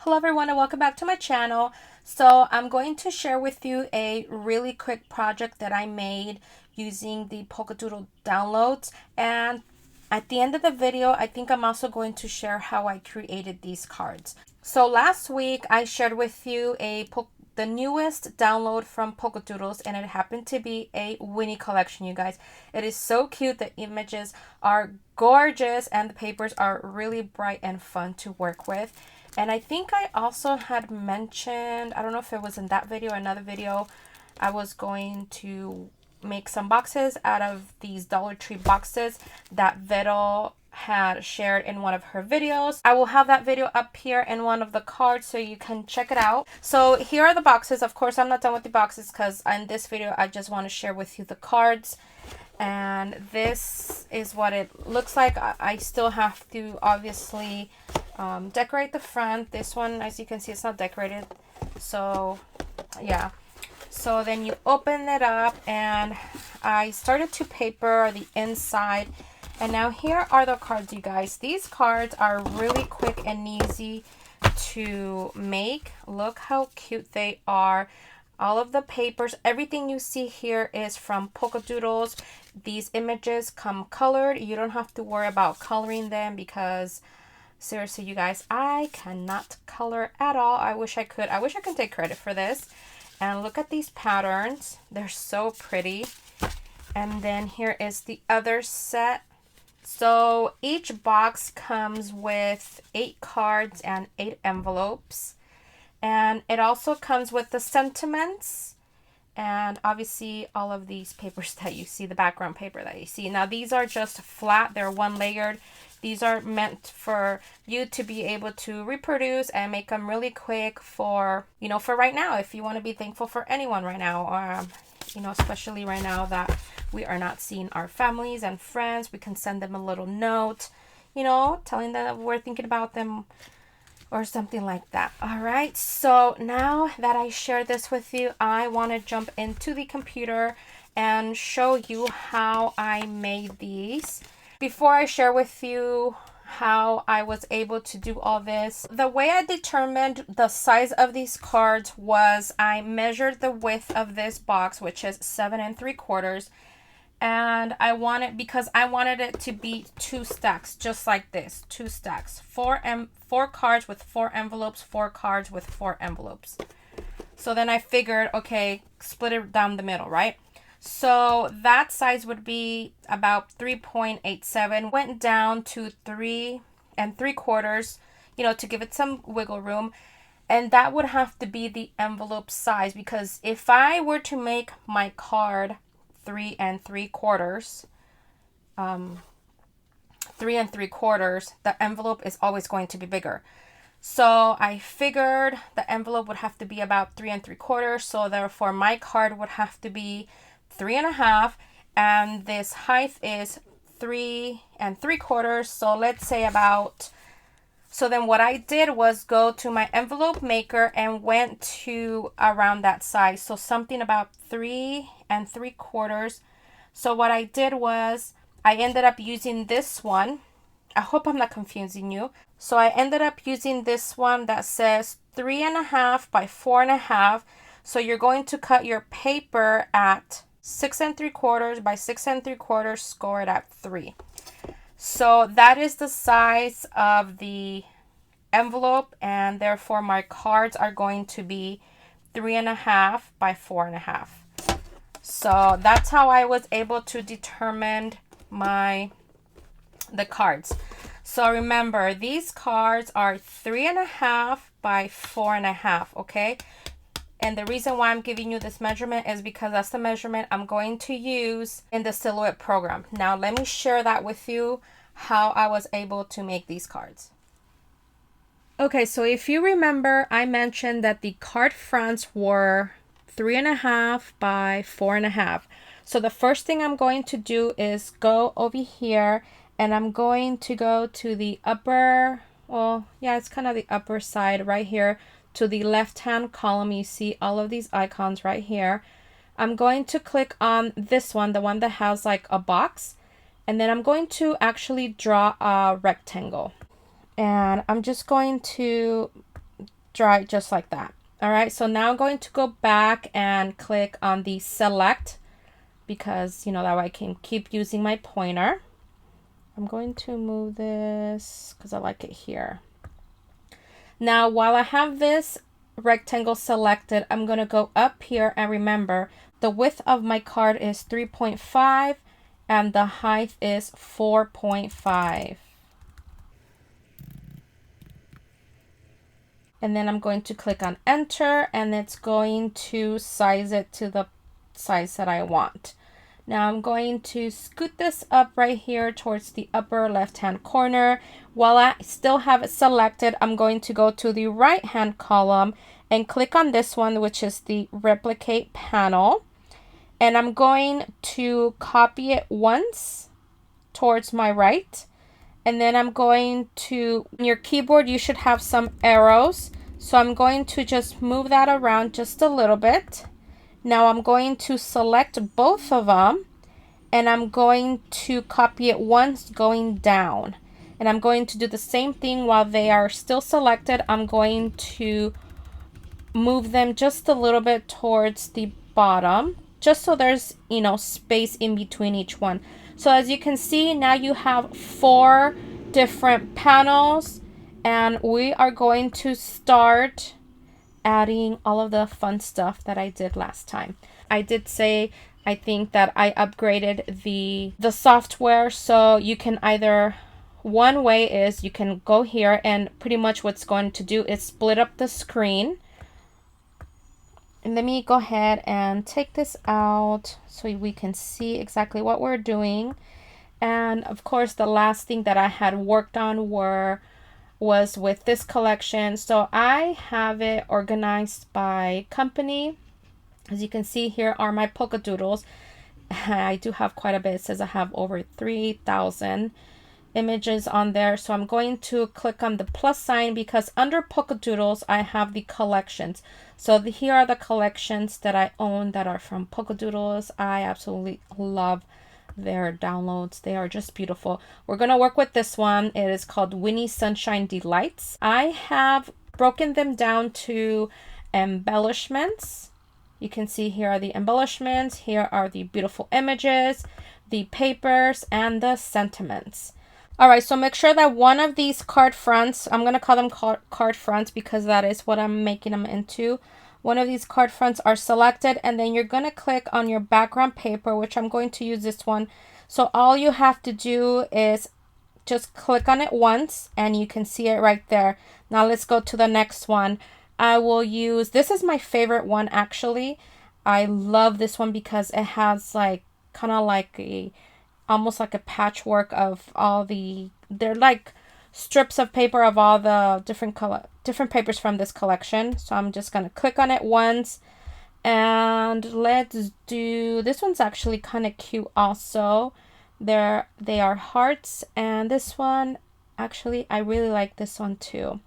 Hello everyone and welcome back to my channel. So I'm going to share with you a really quick project that I made using the Polkadoodle downloads, and at the end of the video I think I'm also going to share how I created these cards. So last week I shared with you the newest download from Polkadoodles, and it happened to be a Winnie collection, you guys. It is so cute. The images are gorgeous and the papers are really bright and fun to work with. And I think I also had mentioned, I don't know if it was in that video or another video, I was going to make some boxes out of these Dollar Tree boxes that Vero had shared in one of her videos. I will have that video up here in one of the cards so you can check it out. So here are the boxes. Of course, I'm not done with the boxes because in this video I just want to share with you the cards. And this is what it looks like. I still have to obviously decorate the front. This one, as you can see, it's not decorated. So yeah. So then you open it up, and I started to paper the inside. And now here are the cards, you guys. These cards are really quick and easy to make. Look how cute they are. All of the papers, everything you see here is from Polkadoodles. These images come colored. You don't have to worry about coloring them because seriously, you guys, I cannot color at all. I wish I could. I wish I could take credit for this. And look at these patterns. They're so pretty. And then here is the other set. So each box comes with 8 cards and 8 envelopes. And it also comes with the sentiments and obviously all of these papers that you see, the background paper that you see. Now these are just flat, they're one layered. These are meant for you to be able to reproduce and make them really quick for, you know, for right now, if you want to be thankful for anyone right now, or, you know, especially right now that we are not seeing our families and friends, we can send them a little note, you know, telling them that we're thinking about them or something like that. All right, so now that I share this with you, I want to jump into the computer and show you how I made these. Before I share with you how I was able to do all this, the way I determined the size of these cards was I measured the width of this box, which is 7 3/4, and I wanted, because I wanted it to be 2 stacks, just like this, 2 stacks, 4 cards with 4 envelopes, 4 cards with 4 envelopes. So then I figured, okay, split it down the middle, right? So that size would be about 3.87, went down to 3 3/4, you know, to give it some wiggle room. And that would have to be the envelope size, because if I were to make my card 3 3/4, 3 3/4, the envelope is always going to be bigger. So I figured the envelope would have to be about 3 3/4. So therefore my card would have to be 3.5, and this height is 3 3/4. So let's say about, so then what I did was go to my envelope maker and went to around that size. So something about 3 3/4. So what I did was I ended up using this one. I hope I'm not confusing you. So I ended up using this one that says 3.5 by 4.5. So you're going to cut your paper at 6 3/4 by 6 3/4, score it at 3. So that is the size of the envelope, and therefore my cards are going to be 3.5 by 4.5. So that's how I was able to determine the cards. So remember, these cards are 3.5 by 4.5, okay? And the reason why I'm giving you this measurement is because that's the measurement I'm going to use in the silhouette program. Now let me share that with you, how I was able to make these cards. Okay, so if you remember, I mentioned that the card fronts were 3.5 by 4.5. So the first thing I'm going to do is go over here, and I'm going to go to the upper, well, yeah, it's kind of the upper side right here. To the left hand column, you see all of these icons right here. I'm going to click on this one, the one that has like a box, and then I'm going to actually draw a rectangle. And I'm just going to dry just like that. All right, so now I'm going to go back and click on the select, because, you know, that way I can keep using my pointer. I'm going to move this because I like it here. Now, while I have this rectangle selected, I'm going to go up here, and remember, the width of my card is 3.5 and the height is 4.5. And then I'm going to click on enter, and it's going to size it to the size that I want. Now I'm going to scoot this up right here towards the upper left hand corner. While I still have it selected, I'm going to go to the right hand column and click on this one, which is the replicate panel. And I'm going to copy it once towards my right. And then I'm going to, on your keyboard, you should have some arrows. So I'm going to just move that around just a little bit. Now I'm going to select both of them, and I'm going to copy it once going down. And I'm going to do the same thing while they are still selected. I'm going to move them just a little bit towards the bottom, just so there's, you know, space in between each one. So as you can see, now you have 4 different panels, and we are going to start adding all of the fun stuff that I did last time. I did say I think that I upgraded the software, so you can either, one way is you can go here, and pretty much what's going to do is split up the screen. And let me go ahead and take this out so we can see exactly what we're doing. And of course, the last thing that I had worked on was with this collection. So I have it organized by company. As you can see, here are my Polkadoodles. I do have quite a bit. It says I have over 3,000 images on there. So I'm going to click on the plus sign, because under Polkadoodles, I have the collections. So here are the collections that I own that are from Polkadoodles. I absolutely love their downloads. They are just beautiful. We're going to work with this one. It is called Winnie Sunshine Delights. I have broken them down to embellishments. You can see here are the embellishments. Here are the beautiful images, the papers, and the sentiments. All right, so make sure that one of these card fronts, I'm going to call them card fronts because that is what I'm making them into. One of these card fronts are selected, and then you're going to click on your background paper, which I'm going to use this one. So all you have to do is just click on it once, and you can see it right there. Now let's go to the next one. I will use, this is my favorite one actually. I love this one because it has like kind of like a, almost like a patchwork of all the, they're like strips of paper of all the different papers from this collection. So I'm just going to click on it once, and let's do, this one's actually kind of cute also. They are hearts, and this one, actually, I really like this one too.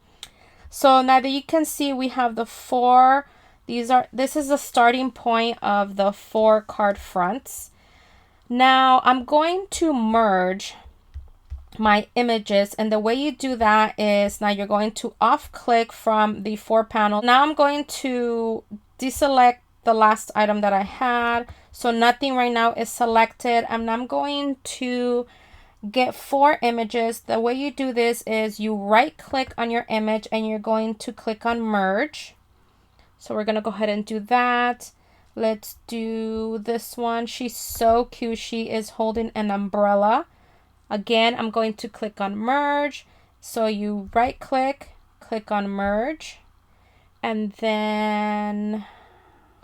So now that you can see, we have the 4, this is the starting point of the 4 card fronts. Now I'm going to merge my images, and the way you do that is, now you're going to off click from the 4 panel. Now I'm going to deselect the last item that I had, so nothing right now is selected, and I'm going to get 4 images. The way you do this is you right click on your image, and you're going to click on merge. So we're going to go ahead and do that. Let's do this one. She's so cute. She is holding an umbrella. Again, I'm going to click on merge. So you right click, click on merge, and then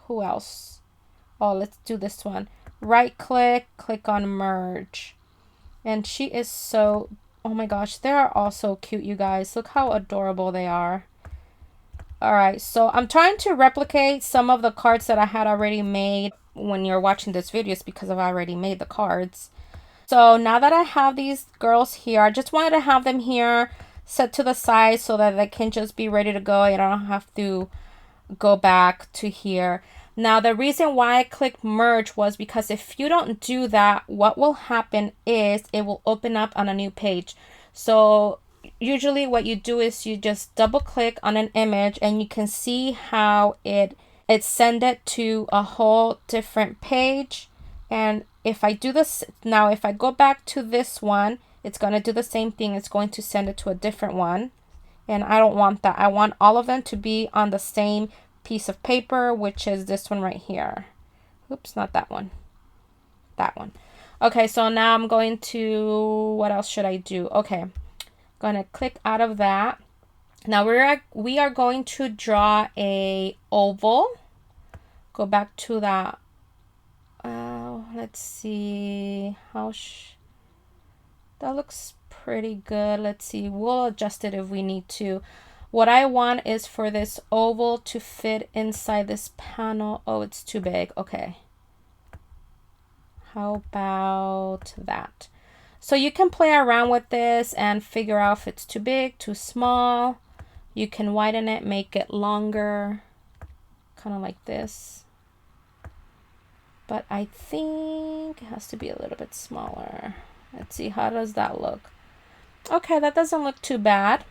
who else? Oh, let's do this one. Right click, click on merge. And she is so, oh my gosh, they are all so cute, you guys. Look how adorable they are. All right, so I'm trying to replicate some of the cards that I had already made. When you're watching this video, it's because I've already made the cards. So now that I have these girls here, I just wanted to have them here set to the side so that they can just be ready to go. I don't have to go back to here. Now, the reason why I clicked merge was because if you don't do that, what will happen is it will open up on a new page. So usually what you do is you just double click on an image and you can see how it send it to a whole different page. And if I do this now, if I go back to this one, it's going to do the same thing. It's going to send it to a different one. And I don't want that. I want all of them to be on the same piece of paper, which is this one right here. Oops, not that one. That one. Okay, so now I'm going to, what else should I do? Okay, I'm going to click out of that. Now we are going to draw a oval. Go back to that. Let's see how that looks pretty good. Let's see. We'll adjust it if we need to. What I want is for this oval to fit inside this panel. Oh, it's too big. Okay. How about that? So you can play around with this and figure out if it's too big, too small. You can widen it, make it longer, kind of like this. But I think it has to be a little bit smaller. Let's see, how does that look? Okay, that doesn't look too bad.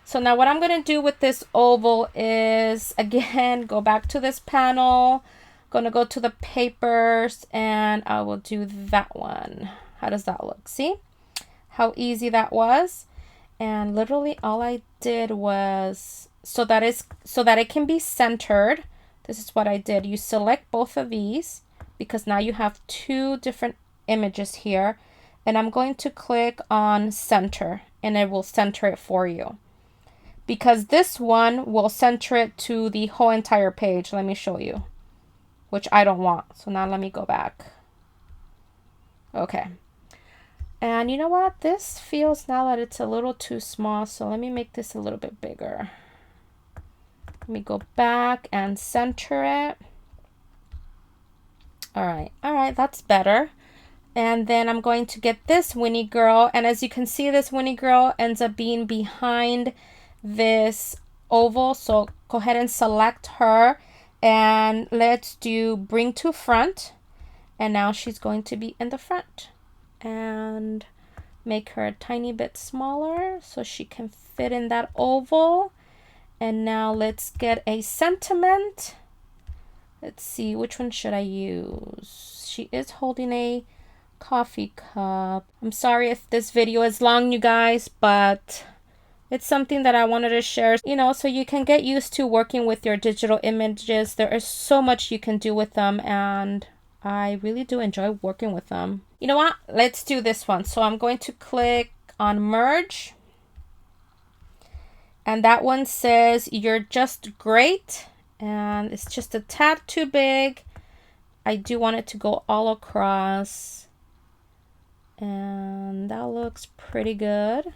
So now what I'm going to do with this oval is, again, go back to this panel. Going to go to the papers and I will do that one. How does that look? See how easy that was? And literally all I did was, so that it can be centered. This is what I did. You select both of these because now you have two different images here. And I'm going to click on center and it will center it for you. Because this one will center it to the whole entire page. Let me show you. Which I don't want. So now let me go back. Okay. And you know what? This feels now that it's a little too small. So let me make this a little bit bigger. Let me go back and center it. All right. All right. That's better. And then I'm going to get this Winnie girl. And as you can see, this Winnie girl ends up being behind this oval. So go ahead and select her. And let's do bring to front. And now she's going to be in the front. And make her a tiny bit smaller so she can fit in that oval. And now let's get a sentiment. Let's see, which one should I use? She is holding a coffee cup. I'm sorry if this video is long, you guys, but it's something that I wanted to share, you know, so you can get used to working with your digital images. There is so much you can do with them, and I really do enjoy working with them. You know what? Let's do this one. So I'm going to click on merge. And that one says, "You're just great." And it's just a tad too big. I do want it to go all across. And that looks pretty good.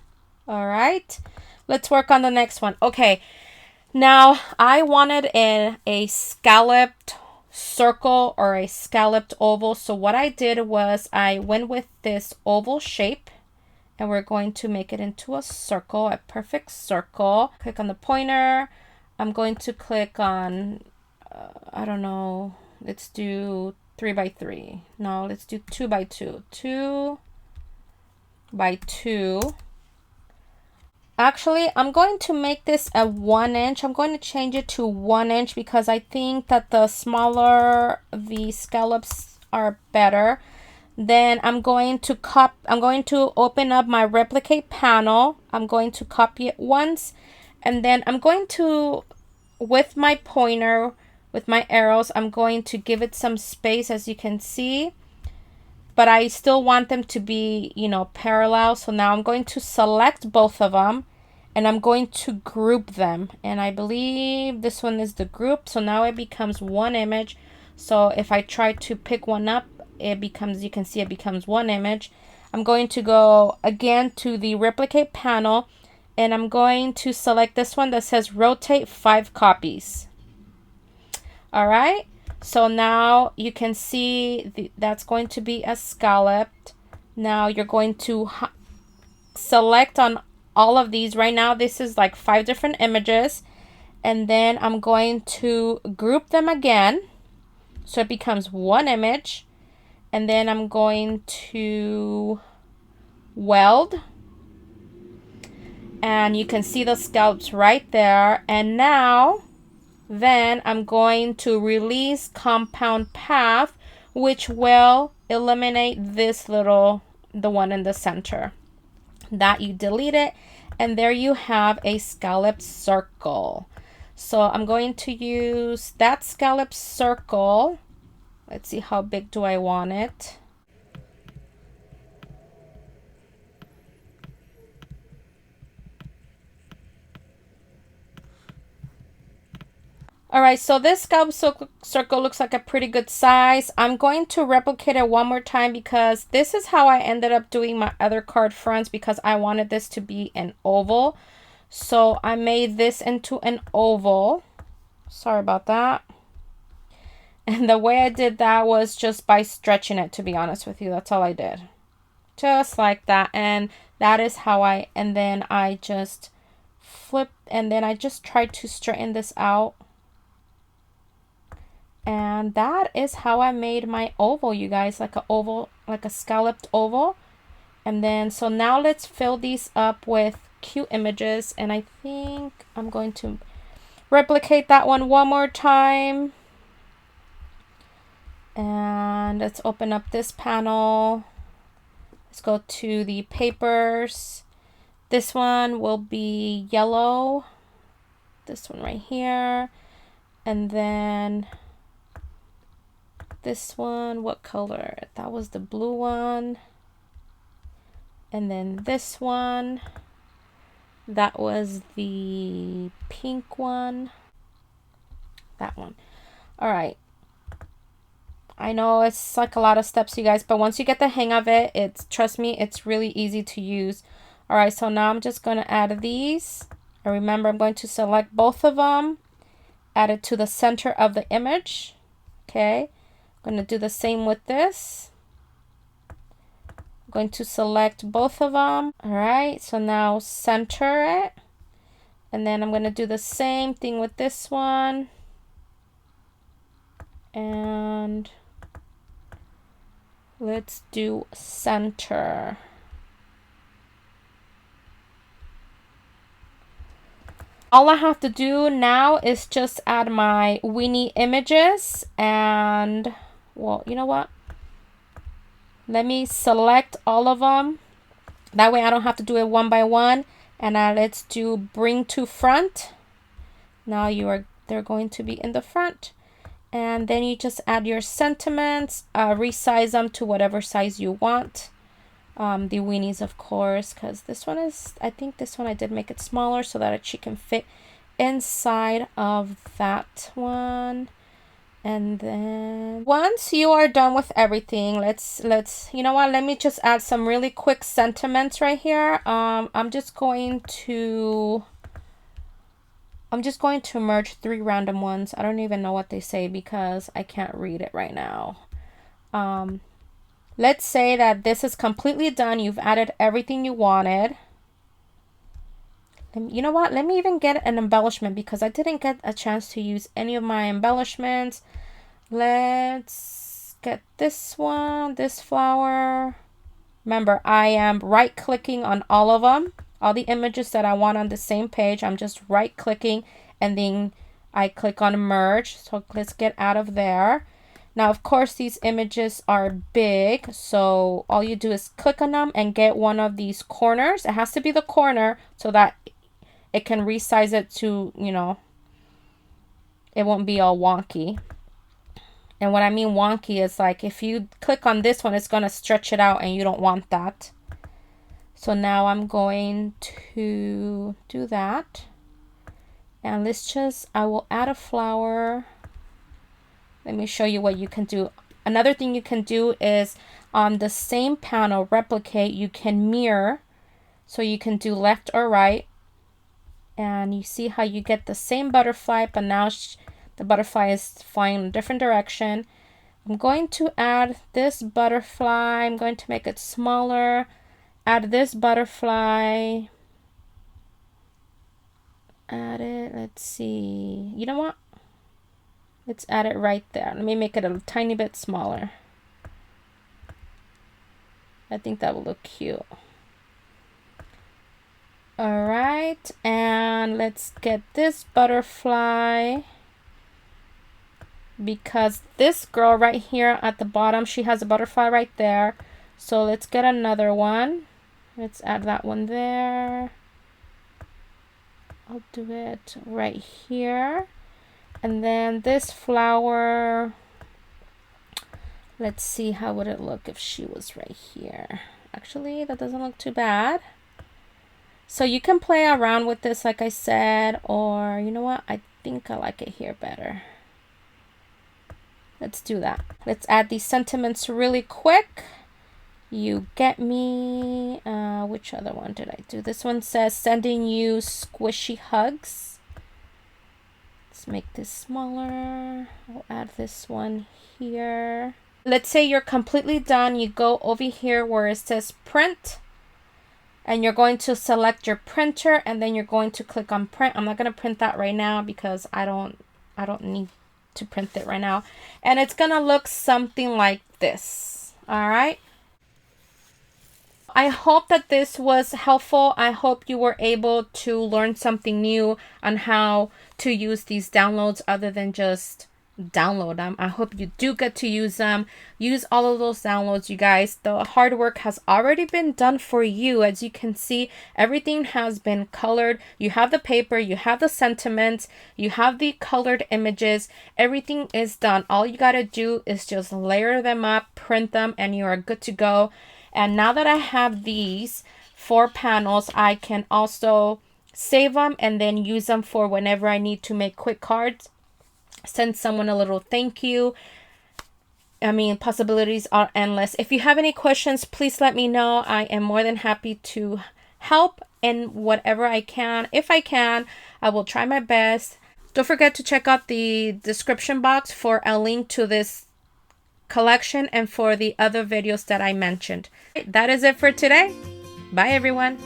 All right, let's work on the next one. Okay, now I wanted a scalloped circle or a scalloped oval. So what I did was I went with this oval shape and we're going to make it into a circle, a perfect circle. Click on the pointer. I'm going to click on, I don't know, let's do 3 by 3. No, let's do 2 by 2. 2 by 2. Actually, I'm going to make this a 1 inch. I'm going to change it to 1 inch because I think that the smaller the scallops are better. Then I'm going to open up my replicate panel. I'm going to copy it once, and then I'm going to, with my pointer, with my arrows, I'm going to give it some space, as you can see. But I still want them to be, you know, parallel. So now I'm going to select both of them and I'm going to group them. And I believe this one is the group. So now it becomes one image. So if I try to pick one up, it becomes, you can see it becomes one image. I'm going to go again to the replicate panel and I'm going to select this one that says rotate 5 copies. All right. So now you can see that's going to be a scalloped. Now you're going to select on all of these. Right now this is like 5 different images. And then I'm going to group them again. So it becomes one image. And then I'm going to weld. And you can see the scallops right there. And now, then I'm going to release compound path, which will eliminate this little, the one in the center. That you delete it, and there you have a scallop circle. So I'm going to use that scallop circle. Let's see, how big do I want it? All right, so this scallop circle looks like a pretty good size. I'm going to replicate it one more time because this is how I ended up doing my other card fronts, because I wanted this to be an oval. So I made this into an oval. Sorry about that. And the way I did that was just by stretching it, to be honest with you. That's all I did. Just like that. And that is how and then I just flipped, and then I just tried to straighten this out. And that is how I made my oval, you guys, like a oval, like a scalloped oval. And then, so now let's fill these up with cute images. And I think I'm going to replicate that one more time. And let's open up this panel. Let's go to the papers. This one will be yellow. This one right here. And then this one, what color? That was the blue one. And then this one, that was the pink one. That one. All right. I know it's like a lot of steps, you guys, but once you get the hang of it, trust me, it's really easy to use. All right, so now I'm just going to add these. And remember, I'm going to select both of them, add it to the center of the image. Okay. I'm going to do the same with this. I'm going to select both of them. All right, so now center it. And then I'm going to do the same thing with this one. And let's do center. All I have to do now is just add my Winnie images, and well, you know what? Let me select all of them. That way I don't have to do it one by one. And let's do bring to front. Now they're going to be in the front. And then you just add your sentiments, resize them to whatever size you want. The Winnies, of course, because this one is, I think this one I did make it smaller so that she can fit inside of that one. And then once you are done with everything, let's you know what, let me just add some really quick sentiments right here. I'm just going to merge 3 random ones. I don't even know what they say because I can't read it right now. Let's say that this is completely done. You've added everything you wanted. And you know what? Let me even get an embellishment because I didn't get a chance to use any of my embellishments. Let's get this one, this flower. Remember, I am right-clicking on all of them. All the images that I want on the same page, I'm just right-clicking and then I click on merge. So let's get out of there. Now, of course, these images are big, so all you do is click on them and get one of these corners. It has to be the corner so that it can resize it to, you know, it won't be all wonky. And what I mean wonky is like if you click on this one, it's going to stretch it out and you don't want that. So now I'm going to do that. And I will add a flower. Let me show you what you can do. Another thing you can do is on the same panel, replicate, you can mirror. So you can do left or right. And you see how you get the same butterfly, but now the butterfly is flying in a different direction. I'm going to add this butterfly. I'm going to make it smaller. Add this butterfly. Add it. Let's see. You know what? Let's add it right there. Let me make it a tiny bit smaller. I think that will look cute. All right, and let's get this butterfly, because this girl right here at the bottom, she has a butterfly right there. So let's get another one. Let's add that one there. I'll do it right here. And then this flower, let's see how would it look if she was right here. Actually, that doesn't look too bad. So you can play around with this, like I said, or you know what? I think I like it here better. Let's do that. Let's add these sentiments really quick. You get me. Which other one did I do? This one says sending you squishy hugs. Let's make this smaller. I'll add this one here. Let's say you're completely done. You go over here where it says print, and you're going to select your printer, and then you're going to click on print. I'm not going to print that right now because I don't need to print it right now. And it's going to look something like this. All right. I hope that this was helpful. I hope you were able to learn something new on how to use these downloads other than just download them. I hope you do get to use them. Use all of those downloads, you guys. The hard work has already been done for you. As you can see, everything has been colored. You have the paper, you have the sentiments, you have the colored images. Everything is done. All you got to do is just layer them up, print them, and you are good to go. And now that I have these 4 panels, I can also save them and then use them for whenever I need to make quick cards, send someone a little thank you. I mean, possibilities are endless. If you have any questions, please let me know. I am more than happy to help in whatever I can. If I can, I will try my best. Don't forget to check out the description box for a link to this collection and for the other videos that I mentioned. That is it for today. Bye, everyone.